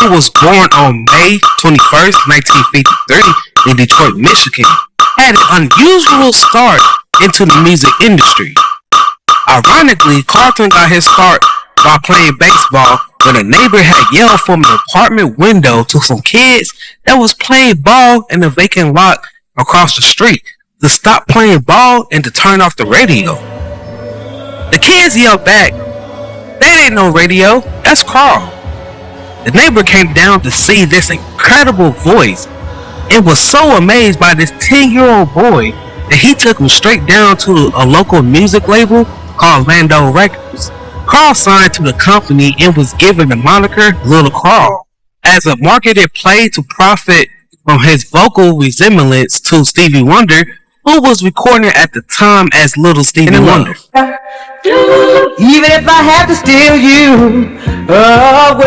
who was born on May 21st, 1953 in Detroit, Michigan, had an unusual start into the music industry. Ironically, Carlton got his start while playing baseball when a neighbor had yelled from an apartment window to some kids that was playing ball in a vacant lot across the street to stop playing ball and to turn off the radio. The kids yelled back, "That ain't no radio, that's Carl." The neighbor came down to see this incredible voice and was so amazed by this 10-year-old boy that he took him straight down to a local music label called Lando Records. Carl signed to the company and was given the moniker Little Carl as a marketed play to profit from his vocal resemblance to Stevie Wonder, who was recording at the time as Little Stevie Wonder. Even if I have to steal you away.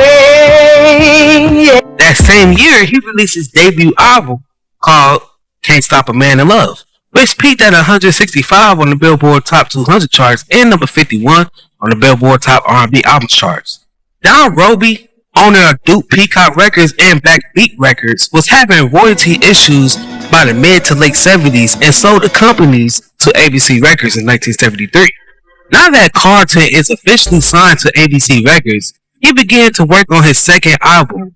Yeah. That same year, he released his debut album called Can't Stop a Man in Love, which peaked at 165 on the Billboard Top 200 charts and number 51 on the Billboard Top R&B Albums charts. Don Robey, owner of Duke Peacock Records and Backbeat Records, was having royalty issues by the mid to late 70s and sold the companies to ABC Records in 1973. Now that Carlton is officially signed to ABC Records, he began to work on his second album.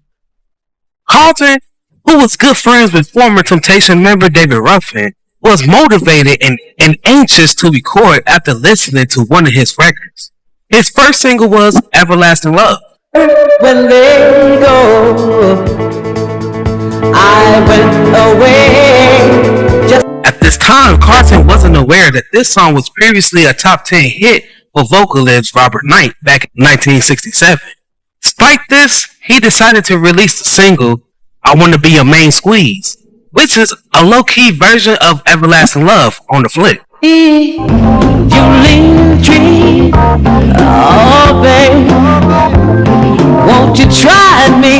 Carlton, who was good friends with former Temptation member David Ruffin, was motivated and anxious to record after listening to one of his records. His first single was Everlasting Love. When they go, I went away. At this time, Carlton wasn't aware that this song was previously a top 10 hit for vocalist Robert Knight back in 1967. Despite this, he decided to release the single I Wanna Be Your Main Squeeze, which is a low-key version of Everlasting Love on the flip. You lean tree, oh babe, won't you try me?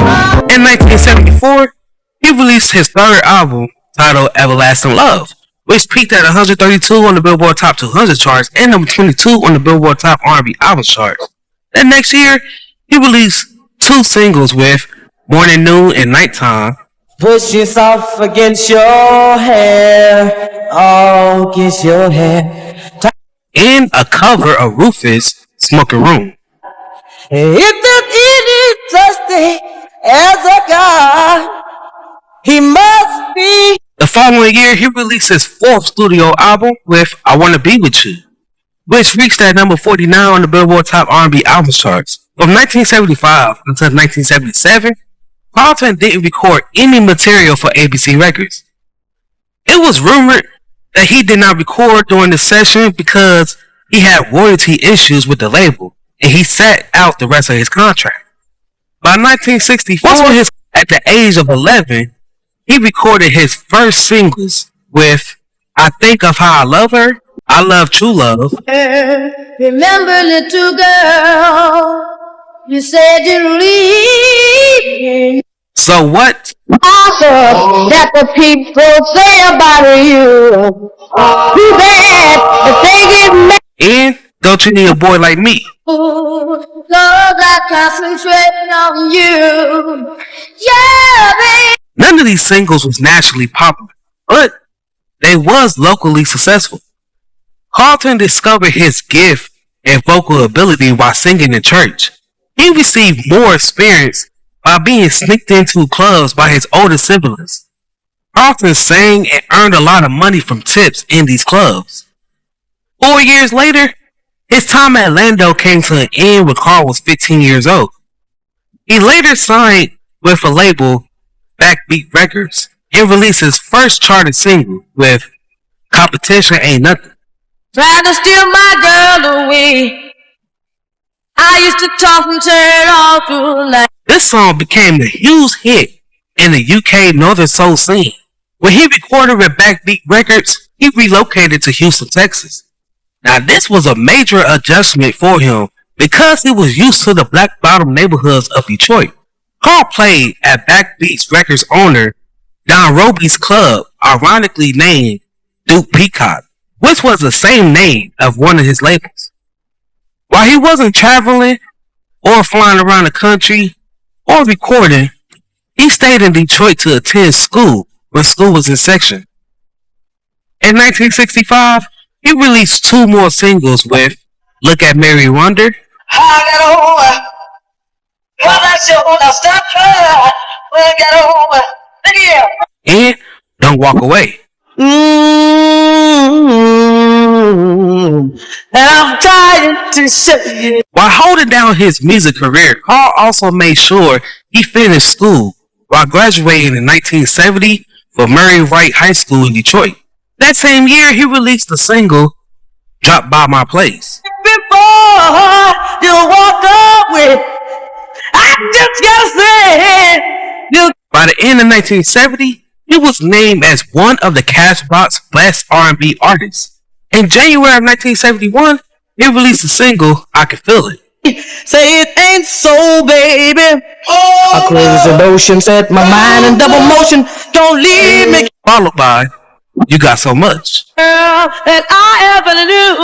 In 1974, he released his third album titled Everlasting Love, which peaked at 132 on the Billboard Top 200 charts and number 22 on the Billboard Top R&B Albums charts. That next year, he released two singles with Morning, Noon, and Nighttime. Push yourself against your hair, oh, against your hair. And a cover of Rufus' Smoking Room. If there's any thirsty as a God, he must be. The following year, he released his fourth studio album with I Wanna Be With You, which reached at number 49 on the Billboard Top R&B Albums charts. From 1975 until 1977, Carlton didn't record any material for ABC Records. It was rumored that he did not record during the session because he had royalty issues with the label and he sat out the rest of his contract. By 1964, at the age of 11, he recorded his first singles with I Think of How I Love Her, I Love True Love. Remember, little girl, you said you'd leave me. So What? Awesome that the people say about you. Too bad that they get mad. And Don't You Need a Boy Like Me. Lord, I concentrate on you. Yeah, baby. None of these singles was nationally popular, but they was locally successful. Carlton discovered his gift and vocal ability while singing in church. He received more experience by being sneaked into clubs by his older siblings. Carlton sang and earned a lot of money from tips in these clubs. 4 years later, his time at Lando came to an end when Carl was 15 years old. He later signed with a label, Backbeat Records, and released his first charted single with Competition Ain't Nothing. Trying to steal my girl away. I used to talk and turn all through the night. This song became a huge hit in the UK Northern Soul scene. When he recorded with Backbeat Records, he relocated to Houston, Texas. Now this was a major adjustment for him because he was used to the black bottom neighborhoods of Detroit. Carl played at Backbeat Records owner Don Robey's club, ironically named Duke Peacock, which was the same name of one of his labels. While he wasn't traveling or flying around the country or recording, he stayed in Detroit to attend school when school was in session. In 1965, he released two more singles with Look at Mary Wonder and Don't Walk Away. I'm trying to say. While holding down his music career, Carl also made sure he finished school while graduating in 1970 from Murray Wright High School in Detroit. That same year, he released the single Drop By My Place. Before you walk away, I just gotta say. By the end of 1970, he was named as one of the Cashbox Best R&B Artists. In January of 1971, he released the single I Can Feel It. Say it ain't so, baby. A crazy notion set my mind in double motion. Don't leave me. Followed by You Got So Much. Girl that I ever knew.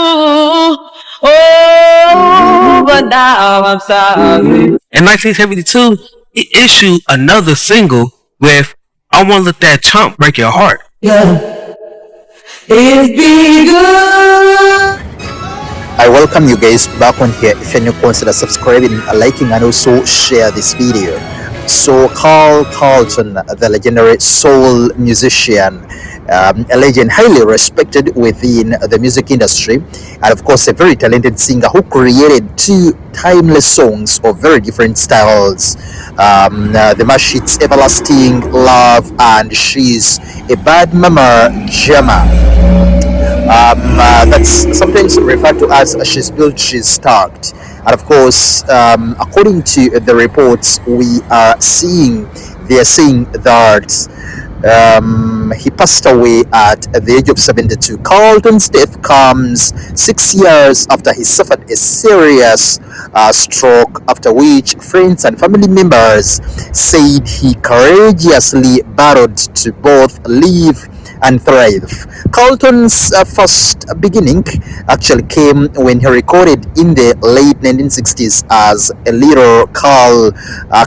Oh, but now I'm sorry. In 1972, he issued another single with I Won't Let That Chump Break Your Heart. Yeah. It's be good. I welcome you guys back on here. If you're new, consider subscribing, liking, and also share this video. So Carl Carlton, the legendary soul musician, a legend highly respected within the music industry, and of course a very talented singer who created two timeless songs of very different styles. The mash hits Everlasting Love and She's a Bad Mama Jama. That's sometimes referred to as She's Built, She's Stacked. And of course, according to the reports, they're saying that he passed away at the age of 72. Carlton's death comes 6 years after he suffered a serious stroke, after which friends and family members said he courageously battled to both live and thrive. Carlton's first beginning actually came when he recorded in the late 1960s as a little Carl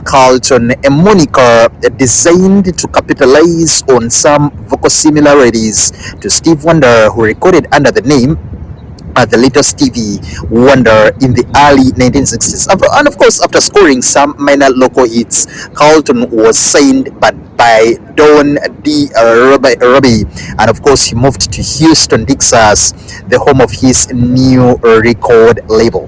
Carlton, a moniker designed to capitalize on some vocal similarities to Stevie Wonder, who recorded under the name the little Stevie Wonder in the early 1960s. And of course, after scoring some minor local hits, Carlton was signed by Don D. Robey, and of course he moved to Houston, Texas, the home of his new record label.